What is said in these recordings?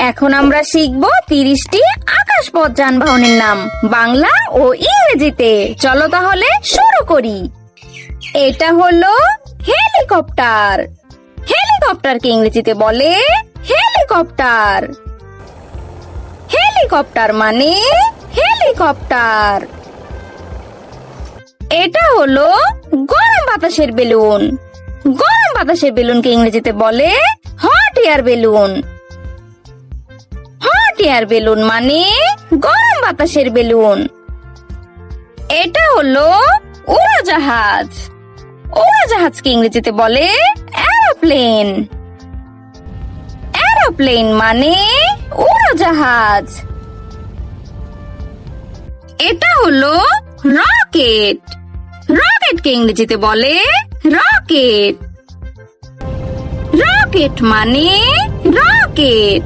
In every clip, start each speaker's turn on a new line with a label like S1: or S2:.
S1: এখন আমরা শিখব 30টি আকাশপথ যানবাহনের নাম বাংলা ও ইংরেজিতে। চলো তাহলে শুরু করি। এটা হলো হেলিকপ্টার। হেলিকপ্টারকে ইংরেজিতে বলে হেলিকপ্টার। হেলিকপ্টার মানে হেলিকপ্টার। এটা হলো গরম বাতাসের বেলুন। গরম বাতাসের বেলুনকে ইংরেজিতে বলে hot air balloon. Hot air balloon মানে গরম বাতাসের বেলুন। এটা হলো উড়োজাহাজ। উড়োজাহাজকে ইংরেজিতে বলে এরোপ্লেন। এরোপ্লেন মানে উড়োজাহাজ। এটা হলো রকেট। রকেটকে ইংরেজিতে বলে রকেট। রকেট মানে রকেট।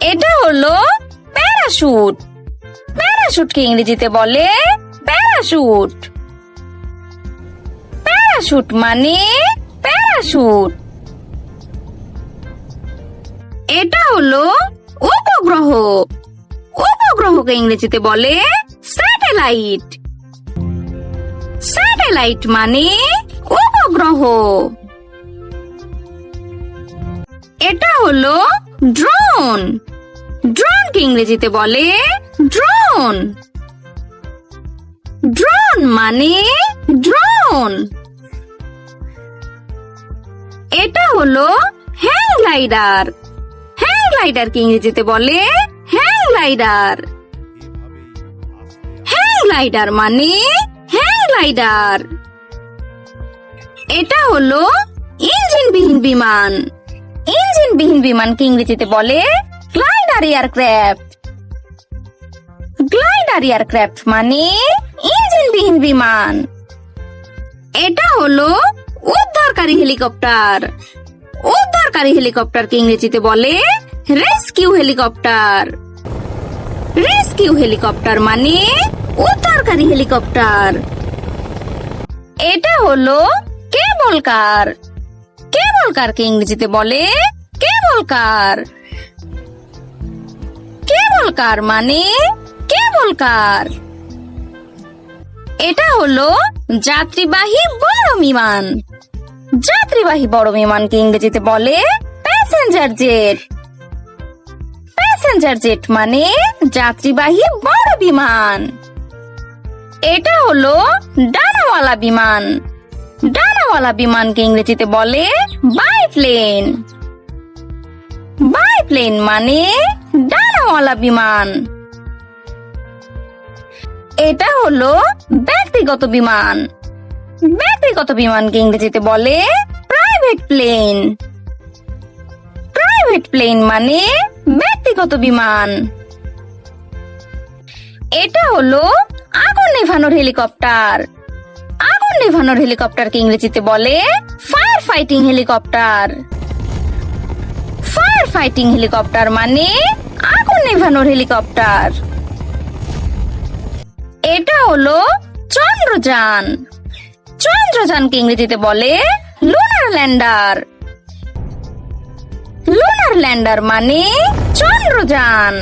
S1: এটা হলো প্যারাশুট। প্যারাশুটকে ইংরেজিতে বলে প্যারাশুট। প্যারাশুট মানে প্যারাশুট। এটা হলো উপগ্রহ। উপগ্রহকে ইংরেজিতে বলে স্যাটেলাইট। স্যাটেলাইট মানে উপগ্রহ। এটা হলো ড্রোন। ড্রোনকে ইংরেজিতে বলে ড্রোন। ড্রোন মানে ড্রোন। এটা হলো হ্যাং গ্লাইডার। হ্যাং গ্লাইডারকে ইংরেজিতে বলে হ্যাং গ্লাইডার। হ্যাং গ্লাইডার মানে হ্যাং গ্লাইডার। এটা হলো ইঞ্জিনবিহীন বিমান। ইঞ্জিনবিহীন বিমানকে ইংরেজিতে বলে গ্লাইডার এয়ারক্রাফট। গ্লাইডার এয়ারক্রাফট মানে ইঞ্জিনবিহীন বিমান। এটা হলো উদ্ধারকারী হেলিকপ্টার। উদ্ধারকারী হেলিকপ্টারকে ইংরেজিতে বলে রেস্কিউ হেলিকপ্টার। রেস্কিউ হেলিকপ্টার মানে উদ্ধারকারী হেলিকপ্টার। এটা হলো কেবল কার। কেবল কারকে ইংরেজিতে বলে কেবল কার। কেবল কার মানে কেবল কার। এটা হলো যাত্রীবাহী বড় বিমান। যাত্রীবাহী বড় বিমানকে ইংরেজিতে বলে প্যাসেঞ্জার জেট। প্যাসেঞ্জার জেট মানে যাত্রীবাহী বড় বিমান। এটা হলো ডানাওয়ালা বিমান। ডানাওয়ালা বিমানকে ইংরেজিতে বলে বাইপ্লেন। বাইপ্লেন মানে ডানাওয়ালা বিমান। এটা হলো ব্যক্তিগত বিমান। ব্যক্তিগত বিমানকে ইংরেজিতে বলে প্রাইভেট প্লেন। প্রাইভেট প্লেন মানে ব্যক্তিগত বিমান। এটা হলো আগুন নেভানোর হেলিকপ্টার। আগুন নেভানোর হেলিকপ্টারকে ইংরেজিতে বলে fire fighting helicopter. Fire fighting helicopter মানে আগুন নেভানোর হেলিকপ্টার। এটা হলো চন্দ্রযান। চন্দ্রযানকে ইংরেজিতে বলে লুনার ল্যান্ডার। লুনার ল্যান্ডার মানে চন্দ্রযান।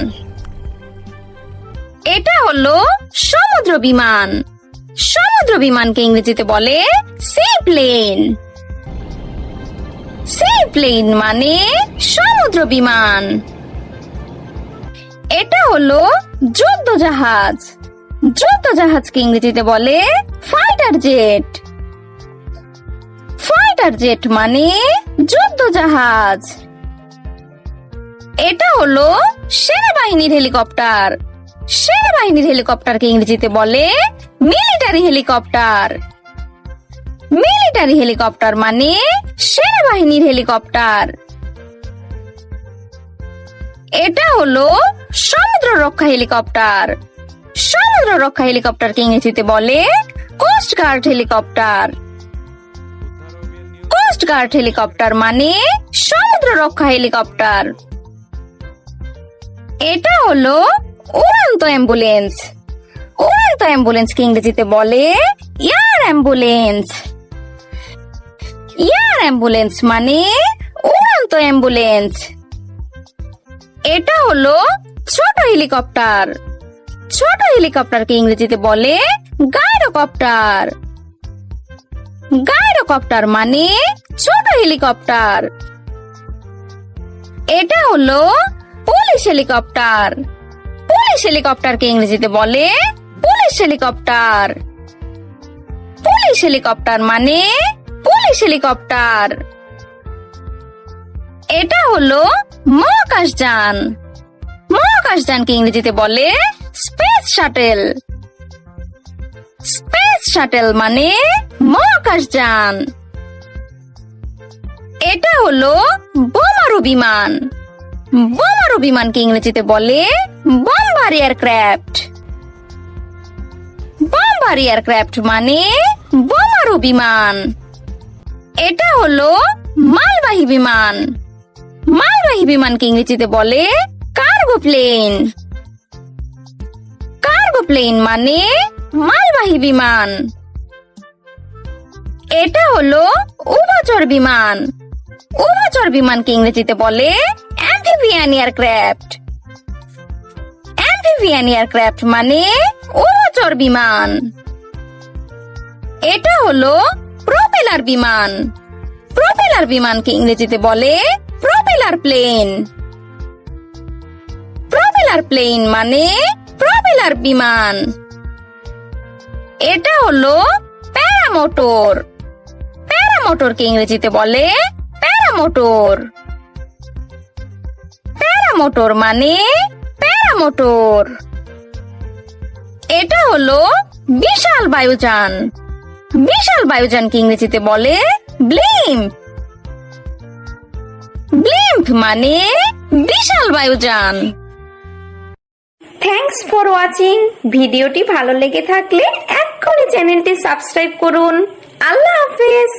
S1: এটা হলো সমুদ্র বিমান। সমুদ্র বিমানকে ইংরেজিতে বলে সি প্লেন। সি প্লেন মানে সমুদ্র বিমান। এটা হলো যুদ্ধ জাহাজ। যুদ্ধ জাহাজকে ইংরেজিতে বলে ফাইটার জেট। ফাইটার জেট মানে যুদ্ধ জাহাজ। এটা হলো সেনাবাহিনীর হেলিকপ্টার। সেনাবাহিনীর হেলিকপ্টারকে ইংরেজিতে বলে মিলিটারি হেলিকপ্টার। মিলিটারি হেলিকপ্টার মানে সেনাবাহিনীর হেলিকপ্টার। এটা হলো সমুদ্র রক্ষা হেলিকপ্টার। সমুদ্র রক্ষা হেলিকপ্টারকে ইংরেজিতে বলে coast guard helicopter. Coast guard helicopter মানে সমুদ্র রক্ষা হেলিকপ্টার। এটা হলো উড়ন্ত অ্যাম্বুলেন্স। উড়ন্ত অ্যাম্বুলেন্সকে ইংরেজিতে বলে এয়ার অ্যাম্বুলেন্স। এয়ার অ্যাম্বুলেন্স মানে উড়ন্ত দ্রুত অ্যাম্বুলেন্স। এটা হলো ছোট হেলিকপ্টার। ছোট হেলিকপ্টারকে ইংরেজিতে বলে গাইরোকপ্টার। গাইরোকপ্টার মানে ছোট হেলিকপ্টার। এটা হলো পুলিশ হেলিকপ্টার। পুলিশ হেলিকপ্টারকে ইংরেজিতে বলে পুলিশ হেলিকপ্টার। পুলিশ হেলিকপ্টার মানে পুলিশ হেলিকপ্টার। এটা হলো মহাকাশযান। মহাকাশযানকে ইংরেজিতে বলে স্পেস শাটেল। স্পেস শাটেল মানে মহাকাশযান। এটা হলো বোমারু বিমান। বোমারু বিমানকে ইংরেজিতে বলে বম্বার এয়ারক্রাফট। বম্বার এয়ারক্রাফট মানে বোমারু বিমান। এটা হলো মালবাহী বিমান। মালবাহী বিমানকে ইংরেজিতে বলে কার্গো প্লেন। কার্গো প্লেন মানে মালবাহী বিমান। এটা হলো উভচর বিমান। উভচর বিমানকে ইংরেজিতে বলে অ্যাম্ফিবিয়ান এয়ারক্রাফট। অ্যাম্ফিবিয়ান এয়ারক্রাফট মানে উভচর বিমান। এটা হলো প্রপেলার বিমান। প্রপেলার বিমানকে ইংরেজিতে বলে প্রপেলার প্লেন। প্রপেলার প্লেন মানে প্রপেলার বিমান। এটা হলো প্যারামোটর। প্যারামোটরকে ইংরেজিতে বলে প্যারামোটর। প্যারামোটর মানে প্যারামোটর। এটা হলো বিশাল বায়ুযান। বিশাল বায়ুযানকে ইংরেজিতে বলে ব্লিম্প। ব্লিম্প মানে বিশাল বায়ুযান।
S2: Thanks for watching. ভিডিওটি ভালো লেগে থাকলে এক্ষুনি চ্যানেলটি সাবস্ক্রাইব করুন। আল্লাহ হাফেজ।